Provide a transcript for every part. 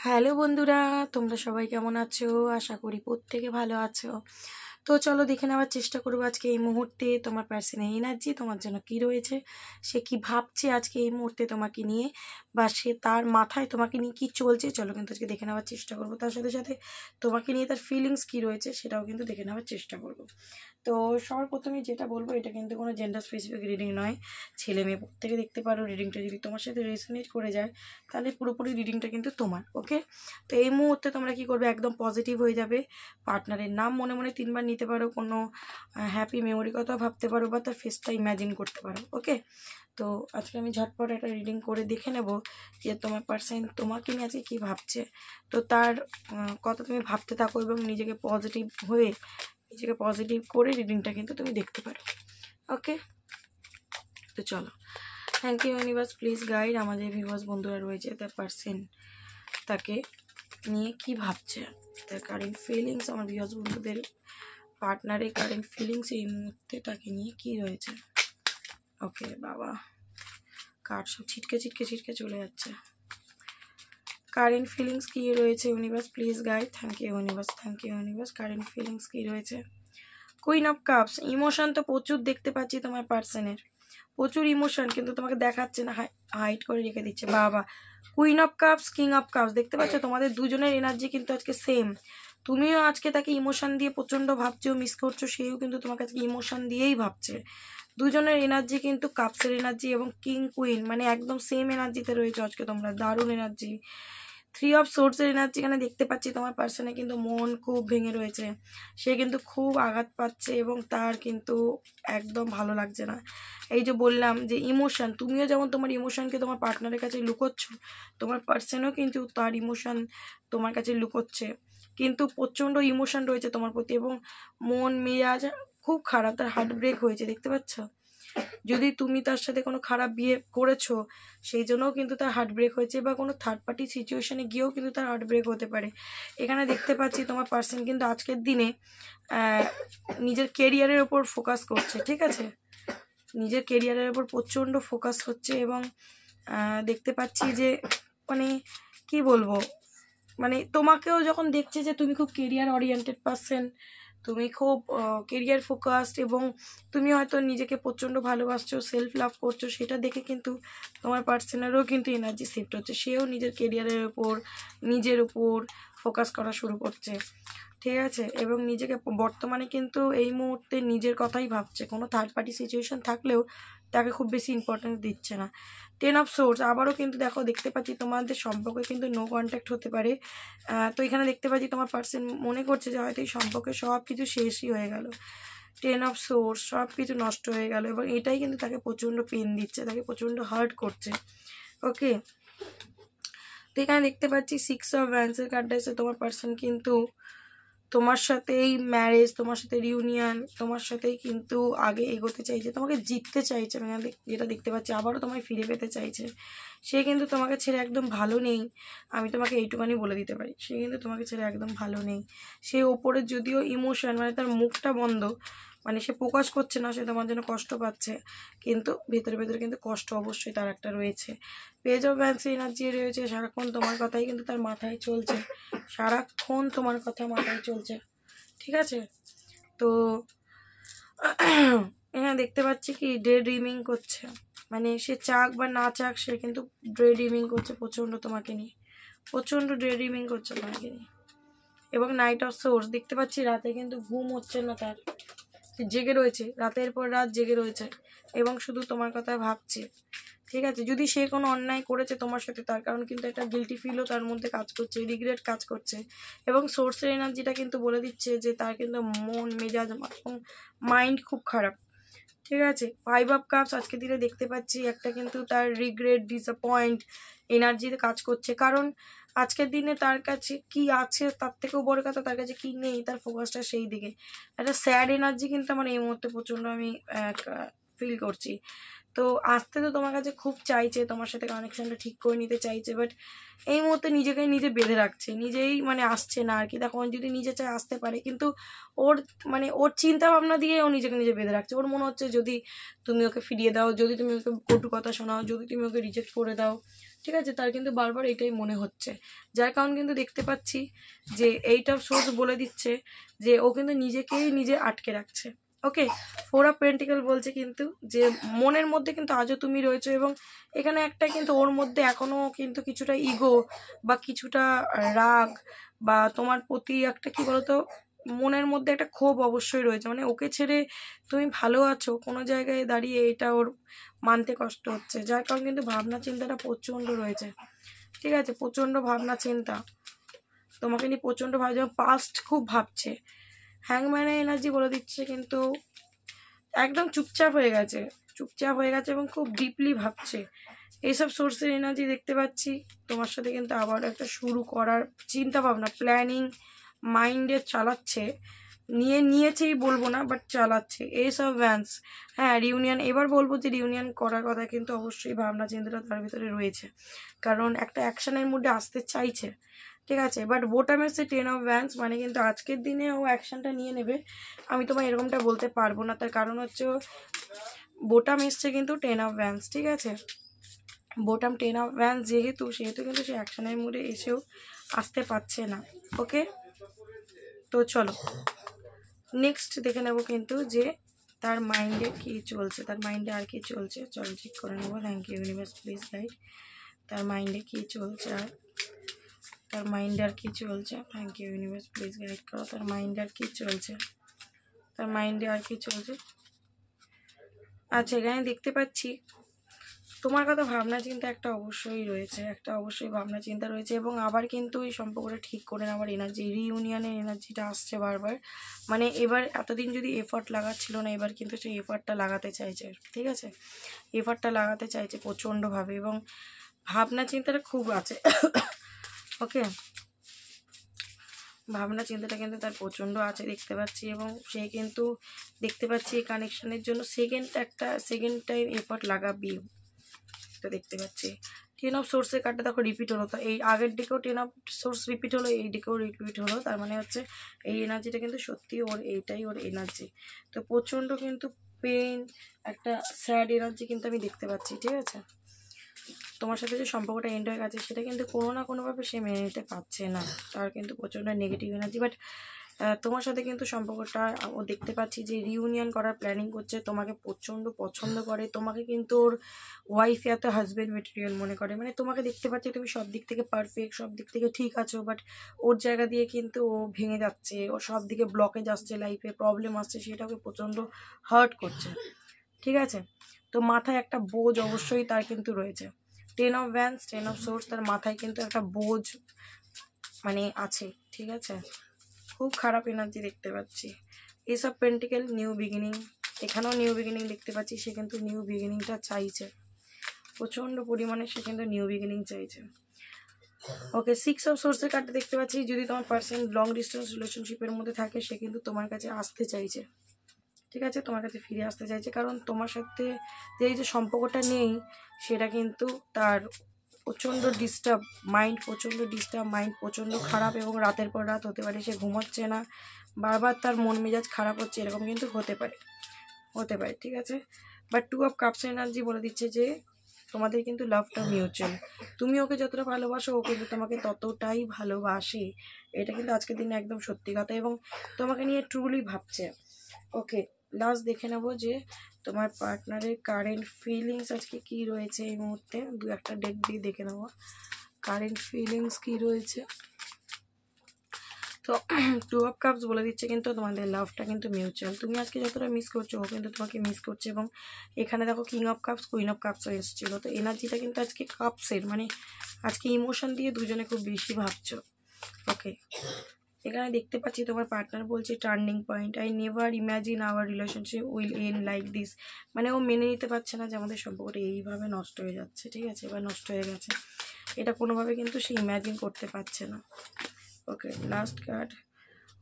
Hello বন্ধুরা, তোমরা সবাই কেমন আছো? আশা করি প্রত্যেকে ভালো আছো। তো চলো দেখে নেওয়ার চেষ্টা করবো আজকে এই মুহূর্তে তোমার পার্সোনাল এনার্জি তোমার জন্য কি রয়েছে, সে কি ভাবছে আজকে এই মুহূর্তে তোমাকে নিয়ে, বা সে তার মাথায় তোমাকে নিয়ে কি চলছে। চলো কিন্তু আজকে দেখে নেওয়ার চেষ্টা করবো, তার সাথে সাথে তোমাকে নিয়ে তার ফিলিংস কি রয়েছে সেটাও কিন্তু দেখে নেওয়ার চেষ্টা করবো। তো সবার প্রথমে যেটা বলবো, এটা কিন্তু কোনো জেন্ডার স্পেসিফিক রিডিং নয়, ছেলে মেয়ে প্রত্যেকে দেখতে পারো। রিডিংটা যদি তোমার সাথে রেসোনেট করে যায় তাহলে পুরোপুরি রিডিংটা কিন্তু তোমার। ওকে, তো এই মুহূর্তে তোমরা কি করবে, একদম পজিটিভ হয়ে যাবে। পার্টনারের নাম মনে মনে 3বার নিতে পারো, কোনো হ্যাপি মেমোরি কথা ভাবতে পারো, বা তার ফেসটা ইম্যাজিন করতে পারো। ওকে, তো আজকে আমি ঝটপট একটা রিডিং করে দেখে নেব যে তোমার পার্সন তোমাকে নিয়ে আজকে কী ভাবছে। তো তার কথা তুমি ভাবতে থাকো এবং নিজেকে পজিটিভ হয়ে, নিজেকে পজিটিভ করে রিডিংটা কিন্তু তুমি দেখতে পারো। ওকে, তো চলো। Thank you universe, please guide আমাদের ভিউয়ার্স বন্ধুরা রয়েছে, তার পার্সন তাকে নিয়ে কি ভাবছে, তার কারেন্ট ফিলিংস, আমার ভিউয়ার্স বন্ধুদের পার্টনারের কারেন্ট ফিলিংস এই মুহূর্তে তাকে নিয়ে কি রয়েছে। ওকে বাবা, কার্ড সব ছিটকে ছিটকে ছিটকে চলে যাচ্ছে। কারেন্ট ফিলিংস কী রয়েছে universe, please guide. Thank you universe, thank you universe. Current feelings কী রয়েছে। কুইন অফ কাপস, ইমোশন তো প্রচুর দেখতে পাচ্ছি তোমার পার্সনের, প্রচুর ইমোশন, কিন্তু তোমাকে দেখাচ্ছে না, হাইড করে রেখে দিচ্ছে। বাবা, queen of cups, king of cups, দেখতে পাচ্ছ তোমাদের দুজনের এনার্জি কিন্তু আজকে সেম। তুমিও আজকে তাকে ইমোশন দিয়ে প্রচণ্ড ভাবছো, মিস করছো, সেও কিন্তু তোমাকে আজকে ইমোশন দিয়েই ভাবছে। দুজনের এনার্জি কিন্তু কাপসের এনার্জি এবং কিং কুইন মানে একদম সেম এনার্জিতে রয়েছে আজকে তোমরা, দারুণ এনার্জি। 3 অফ সোর্সের এনার্জি এখানে দেখতে পাচ্ছি তোমার পার্সনে কিন্তু মন খুব ভেঙে রয়েছে, সে কিন্তু খুব আঘাত পাচ্ছে এবং তার কিন্তু একদম ভালো লাগছে না। এই যে বললাম যে ইমোশন, তুমিও যেমন তোমার ইমোশনকে তোমার পার্টনারের কাছে লুকোচ্ছ, তোমার পার্সনও কিন্তু তার ইমোশন তোমার কাছে লুকোচ্ছে, কিন্তু প্রচণ্ড ইমোশন রয়েছে তোমার প্রতি এবং মন মেজাজ খুব খারাপ, তার হার্ট ব্রেক হয়েছে, দেখতে পাচ্ছ। যদি তুমি তার সাথে কোনো খারাপ বিহেভ করেছো সেই জন্যও কিন্তু তার হার্ট ব্রেক হয়েছে, বা কোনো থার্ড পার্টি সিচুয়েশনে গিয়েও কিন্তু তার হার্ট ব্রেক হতে পারে। এখানে দেখতে পাচ্ছি তোমার পার্সন কিন্তু আজকের দিনে নিজের কেরিয়ারের ওপর ফোকাস করছে, ঠিক আছে, নিজের কেরিয়ারের ওপর প্রচণ্ড ফোকাস হচ্ছে এবং দেখতে পাচ্ছি যে মানে কি বলবো, মানে তোমাকেও যখন দেখছে যে তুমি খুব কেরিয়ার ওরিয়েন্টেড পার্সন, তুমি খুব কেরিয়ার ফোকাসড এবং তুমি হয়তো নিজেকে প্রচণ্ড ভালোবাসছো, সেলফ লাভ করছো, সেটা দেখে কিন্তু তোমার পার্সনেরও কিন্তু এনার্জি শিফট হচ্ছে, সেও নিজের কেরিয়ারের ওপর, নিজের উপর ফোকাস করা শুরু করছে, ঠিক আছে, এবং নিজেকে বর্তমানে কিন্তু এই মুহূর্তে নিজের কথাই ভাবছে, কোনো থার্ড পার্টি সিচুয়েশন থাকলেও তাকে খুব বেশি ইম্পর্টেন্স দিচ্ছে না। 10 অফ সোর্স, আবারও কিন্তু দেখতে পাচ্ছি তোমাদের সম্পর্কে কিন্তু নো কন্ট্যাক্ট হতে পারে। তো এখানে দেখতে পাচ্ছি তোমার পার্সন মনে করছে যে হয়তো এই সম্পর্কে সব কিছু শেষই হয়ে গেল, 10 অফ সোর্স, সব কিছু নষ্ট হয়ে গেল এবং এটাই কিন্তু তাকে প্রচণ্ড পেন দিচ্ছে, তাকে প্রচণ্ড হার্ট করছে। ওকে, তো এখানে দেখতে পাচ্ছি 6 অফ ওয়ান্সের কার্ডটা এসে তোমার পার্সন কিন্তু তোমার সাথেই ম্যারেজ, তোমার সাথে রিউনিয়ন, তোমার সাথেই কিন্তু আগে এগোতে চাইছে, তোমাকে জিততে চাইছে, মানে যেটা দেখতে পাচ্ছি আবারও তোমায় ফিরে পেতে চাইছে। সে কিন্তু তোমাকে ছেড়ে একদম ভালো নেই, আমি তোমাকে এইটুখানি বলে দিতে পারি, সে কিন্তু তোমাকে ছেড়ে একদম ভালো নেই। সে ওপরে যদিও ইমোশন মানে তার মুখটা বন্ধ, মানে সে প্রকাশ করছে না, সে তোমার জন্য কষ্ট পাচ্ছে, কিন্তু ভেতরে ভেতরে কিন্তু কষ্ট অবশ্যই তার একটা রয়েছে। পেজ অফ ভ্যান্সি এনার্জি রয়েছে, সারাক্ষণ তোমার কথাই কিন্তু তার মাথায় চলছে, সারাক্ষণ তোমার কথা মাথায় চলছে, ঠিক আছে। তো এখানে দেখতে পাচ্ছি কি ডে ড্রিমিং করছে, মানে সে চাক বা না চাক সে কিন্তু ডে ড্রিমিং করছে প্রচণ্ড তোমাকে নিয়ে, প্রচণ্ড ডে ড্রিমিং করছে তোমাকে নিয়ে। এবং নাইট অফ সোর্স দেখতে পাচ্ছি রাতে কিন্তু ঘুম হচ্ছে না তার, জেগে রয়েছে, রাতের পর রাত জেগে রয়েছে এবং শুধু তোমার কথা ভাবছে, ঠিক আছে। যদি সে কোনো অন্যায় করেছে তোমার সাথে, তার কারণ কিন্তু একটা গিল্টি ফিলও তার মধ্যে কাজ করছে, রিগ্রেট কাজ করছে এবং সোর্সের এনার্জিটা কিন্তু বলে দিচ্ছে যে তার কিন্তু মন মেজাজ এবং মাইন্ড খুব খারাপ, ঠিক আছে। 5 অফ কাপস আজকে দিনে দেখতে পাচ্ছি একটা কিন্তু তার রিগ্রেট, ডিসঅ্যাপয়েন্ট এনার্জিতে কাজ করছে, কারণ আজকের দিনে তার কাছে কি আছে তার থেকেও বড় কথা তার কাছে কি নেই, তার ফোকাসটা সেই দিকে। একটা স্যাড এনার্জি কিন্তু আমার এই মুহূর্তে প্রচণ্ড আমি ফিল করছি। তো আসতে তো তোমার কাছে খুব চাইছে, তোমার সাথে কানেকশনটা ঠিক করে নিতে চাইছে, বাট এই মুহূর্তে নিজেকে নিজে বেঁধে রাখছে, নিজেই মানে আসছে না আর কি। দেখো যদি নিজে চায় আসতে পারে, কিন্তু ওর মানে ওর চিন্তা ভাবনা দিয়ে ও নিজেকে নিজে বেঁধে রাখছে। ওর মনে হচ্ছে যদি তুমি ওকে ফিরিয়ে দাও, যদি তুমি ওকে কটু কথা শোনাও, যদি তুমি ওকে রিজেক্ট করে দাও, ঠিক আছে, তার কিন্তু বারবার এটাই মনে হচ্ছে, যার কারণ কিন্তু দেখতে পাচ্ছি যে এইট অফ সোর্স বলে দিচ্ছে যে ও কিন্তু নিজেকেই নিজে আটকে রাখছে। ওকে, ফোর অফ পেন্টিকেল বলছে কিন্তু যে মনের মধ্যে কিন্তু আজও তুমি রয়েছো, এবং এখানে একটা কিন্তু ওর মধ্যে এখনো কিন্তু কিছুটা ইগো বা কিছুটা রাগ বা তোমার প্রতি একটা কি বলতো মনের মধ্যে একটা ক্ষোভ অবশ্যই রয়েছে। মানে ওকে ছেড়ে তুমি ভালো আছো কোনো জায়গায় দাঁড়িয়ে এটা ওর মানতে কষ্ট হচ্ছে, যার কারণ কিন্তু ভাবনা চিন্তাটা প্রচণ্ড রয়েছে। ঠিক আছে, প্রচণ্ড ভাবনা চিন্তা তোমাকে নিয়ে প্রচণ্ড ভাবছে, পাস্ট খুব ভাবছে। হ্যাংম্যানের এনার্জি বলে দিচ্ছে কিন্তু একদম চুপচাপ হয়ে গেছে, চুপচাপ হয়ে গেছে এবং খুব ডিপলি ভাবছে। এইসব সোর্সের এনার্জি দেখতে পাচ্ছি তোমার সাথে কিন্তু আবার একটা শুরু করার চিন্তা ভাবনা, প্ল্যানিং মাইন্ডে চালাচ্ছে, নিয়েছেই বলবো না, বাট চালাচ্ছে। এইসব ভ্যান্স, হ্যাঁ রিউনিয়ন, এবার বলবো যে রিউনিয়ন করার কথা কিন্তু অবশ্যই ভাবনা চিন্তাটা তার ভিতরে রয়েছে, কারণ একটা অ্যাকশনের মধ্যে আসতে চাইছে। ঠিক আছে, বাট বোটাম এসছে টেন অফ ভ্যান্স, মানে কিন্তু আজকের দিনে ও অ্যাকশনটা নিয়ে নেবে, আমি তোমায় এরকমটা বলতে পারবো না। তার কারণ হচ্ছে বোটাম এসছে কিন্তু টেন অফ ভ্যান্স। ঠিক আছে, বোটাম টেন অফ ভ্যান্স যেহেতু, সেহেতু কিন্তু সে অ্যাকশনের মুডে এসেও আসতে পারছে না। ওকে, তো চলো নেক্সট দেখে নেবো কিন্তু যে তার মাইন্ডে কি চলছে, তার মাইন্ডে আর কি চলছে, চলো চেক করে নেবো। Thank you universe, please guide তার মাইন্ডে কি চলছে, আর তার মাইন্ডে আর কি চলছে। Thank you universe, please guide করো তার মাইন্ডে আর কি চলছে, তার মাইন্ডে আর কি চলছে। আচ্ছা, এখানে দেখতে পাচ্ছি তোমার কথা ভাবনা চিন্তা একটা অবশ্যই রয়েছে, একটা অবশ্যই ভাবনা চিন্তা রয়েছে, এবং আবার কিন্তু এই সম্পর্কটা ঠিক করে নেওয়ার এনার্জি, রিইউনিয়নের এনার্জিটা আসছে বারবার। মানে এবার এতদিন যদি এফর্ট লাগাচ্ছিল না, এবার কিন্তু সেই এফর্টটা লাগাতে চাইছে। ঠিক আছে, এফর্টটা লাগাতে চাইছে প্রচণ্ডভাবে, এবং ভাবনা চিন্তাটা খুব আছে। ওকে, ভাবনা চিন্তাটা কিন্তু তার প্রচণ্ড আছে দেখতে পাচ্ছি, এবং সে কিন্তু দেখতে পাচ্ছি এই কানেকশানের জন্য সেকেন্ড টাইম এফর্ট লাগাবি, তো দেখতে পাচ্ছি। টেন অফ সোর্সের কার্ডটা দেখো রিপিট হলো, তো এই আগের দিকেও টেন অফ সোর্স রিপিট হলো, এই দিকেও রিপিট হলো, তার মানে হচ্ছে এই এনার্জিটা কিন্তু সত্যি ওর, এইটাই ওর এনার্জি। তো প্রচণ্ড কিন্তু পেন, একটা স্যাড এনার্জি কিন্তু আমি দেখতে পাচ্ছি। ঠিক আছে, তোমার সাথে যে সম্পর্কটা এন্ড হয়ে গেছে সেটা কিন্তু কোনো না কোনোভাবে সে মেনে নিতে পারছে না, তার কিন্তু প্রচণ্ড নেগেটিভ এনার্জি। বাট তোমার সাথে কিন্তু সম্পর্কটা ও দেখতে পাচ্ছি যে রিউনিয়ন করার প্ল্যানিং করছে, তোমাকে প্রচণ্ড পছন্দ করে, তোমাকে কিন্তু ওর ওয়াইফ এত হাজব্যান্ড মেটেরিয়াল মনে করে। মানে তোমাকে দেখতে পাচ্ছি তুমি সব দিক থেকে পারফেক্ট, সব দিক থেকে ঠিক আছো, বাট ওর জায়গা দিয়ে কিন্তু ও ভেঙে যাচ্ছে, ও সব দিকে ব্লকেজ আসছে, লাইফে প্রবলেম আসছে, সেটা ওকে প্রচণ্ড হার্ট করছে। ঠিক আছে, তো মাথায় একটা বোঝ অবশ্যই তার কিন্তু রয়েছে। Ten of Vance, ten of swords, তার মাথায় কিন্তু একটা বোঝ মানে আছে। ঠিক আছে, খুব খারাপ এনার্জি দেখতে পাচ্ছি। এসব পেন্টিকেল নিউ বিগিনিং, এখানেও নিউ বিগিনিং দেখতে পাচ্ছি, সে কিন্তু নিউ বিগিনিংটা চাইছে প্রচণ্ড পরিমাণে, সে কিন্তু নিউ বিগিনিং চাইছে। ওকে, সিক্স অফ সোর্সের কার্ডটা দেখতে পাচ্ছি, যদি তোমার পার্সন লং ডিস্টেন্স রিলেশনশিপের মধ্যে থাকে, সে কিন্তু তোমার কাছে আসতে চাইছে। ঠিক আছে, তোমার কাছে ফিরে আসতে চাইছে, কারণ তোমার সাথে যে এই যে সম্পর্কটা নেই সেটা কিন্তু তার প্রচণ্ড ডিস্টার্ব মাইন্ড, মাইন্ড প্রচণ্ড খারাপ, এবং রাতের পর রাত হতে পারে সে ঘুমোচ্ছে না, বারবার তার মন মেজাজ খারাপ হচ্ছে, এরকম কিন্তু হতে পারে। ঠিক আছে, but two of cups energy বলে দিচ্ছে যে তোমাদের কিন্তু লাভটা মিউচুয়াল, তুমি ওকে যতটা ভালোবাসো ও কিন্তু তোমাকে ততটাই ভালোবাসে, এটা কিন্তু আজকের দিনে একদম সত্যি কথা, এবং তোমাকে নিয়ে ট্রুলি ভাবছে। ওকে, লাস্ট দেখে নেবো যে তোমার পার্টনারের কারেন্ট ফিলিংস আজকে কি রয়েছে এই মুহূর্তে, দু একটা ডেক দিয়ে দেখে নেবো কারেন্ট ফিলিংস কি রয়েছে। তো টু অফ কাপস বলে দিচ্ছে কিন্তু তোমাদের লাভটা কিন্তু মিউচুয়াল, তুমি আজকে যতটা মিস করছো ও কিন্তু তোমাকে মিস করছে, এবং এখানে দেখো king of cups, queen of কাপসও এসেছিলো, তো এনার্জিটা কিন্তু আজকে কাপসের, মানে আজকে ইমোশন দিয়ে দুজনে খুব বেশি ভাবছো। ওকে, এখানে দেখতে পাচ্ছি তোমার পার্টনার বলছে turning point, I never imagine our relationship will end like this, মানে ও মেনে নিতে পারছে না যে আমাদের সম্পর্কটা এইভাবে নষ্ট হয়ে যাচ্ছে। ঠিক আছে, এবার নষ্ট হয়ে গেছে, এটা কোনোভাবে কিন্তু সে ইম্যাজিন করতে পারছে না। Okay, last card,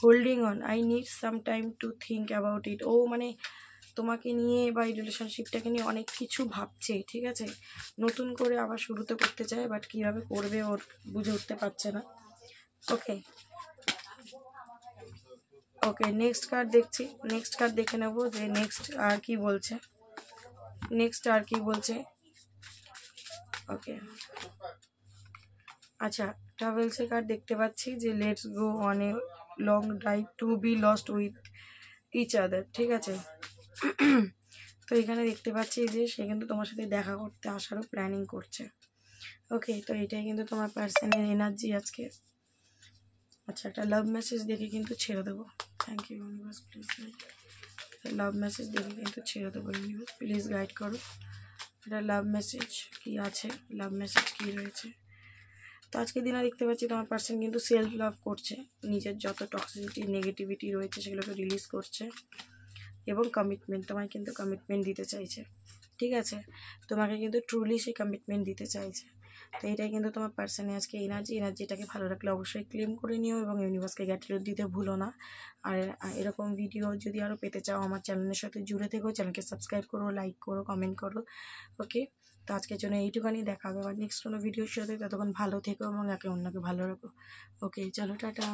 holding on, I need some time to think about it, ও মানে তোমাকে নিয়ে বা এই রিলেশনশিপটাকে নিয়ে অনেক কিছু ভাবছে। ঠিক আছে, নতুন করে আবার শুরুতে করতে চায়, বাট কীভাবে করবে ওর বুঝে উঠতে পারছে না। ওকে, ওকে নেক্সট কার্ড দেখছি, নেক্সট কার্ড দেখে নেবো যে নেক্সট আর কি বলছে, ওকে, আচ্ছা ট্রাভেলসের কার্ড দেখতে পাচ্ছি যে let's go on a long drive to be lost with each other, ঠিক আছে। তো এখানে দেখতে পাচ্ছি যে সে কিন্তু তোমার সাথে দেখা করতে আসারও প্ল্যানিং করছে। ওকে, তো এটাই কিন্তু তোমার পার্সনের এনার্জি আজকে। আচ্ছা, একটা লাভ মেসেজ দেখে কিন্তু ছেড়ে দেবো। Thank you universe, please love message দেখে কিন্তু ছেড়ে দেবো। ইউনিভার্স প্লিজ গাইড করো, এটা লাভ মেসেজ কি আছে, লাভ মেসেজ কি রয়েছে। তো আজকে দিনে দেখতে পাচ্ছি তোমার পার্সন কিন্তু সেলফ লাভ করছে, নিজের যত টক্সিসিটি নেগেটিভিটি রয়েছে সেগুলোকে রিলিজ করছে এবং কমিটমেন্ট, তোমায় কিন্তু কমিটমেন্ট দিতে চাইছে, ঠিক আছে। তোমাকে কিন্তু ট্রুলি সে কমিটমেন্ট দিতে চাইছে। তো এটাই কিন্তু তোমার পার্সনে আজকে এনার্জিটাকে ভালো রাখলে অবশ্যই ক্লেম করে নিও এবং ইউনিভার্সকে গ্র্যাটিটিউড দিতে ভুলো না। আর এরকম ভিডিও যদি আরও পেতে চাও আমার চ্যানেলের সাথে জুড়ে থেকো, চ্যানেলকে সাবস্ক্রাইব করো, লাইক করো, কমেন্ট করো। ওকে, তো আজকের জন্য এইটুখানি, দেখা হবে আবার নেক্সট কোনো ভিডিওর সাথে। ততক্ষণ ভালো থেকো এবং একে অন্যকে ভালো রাখো। ওকে, চলো টাটা।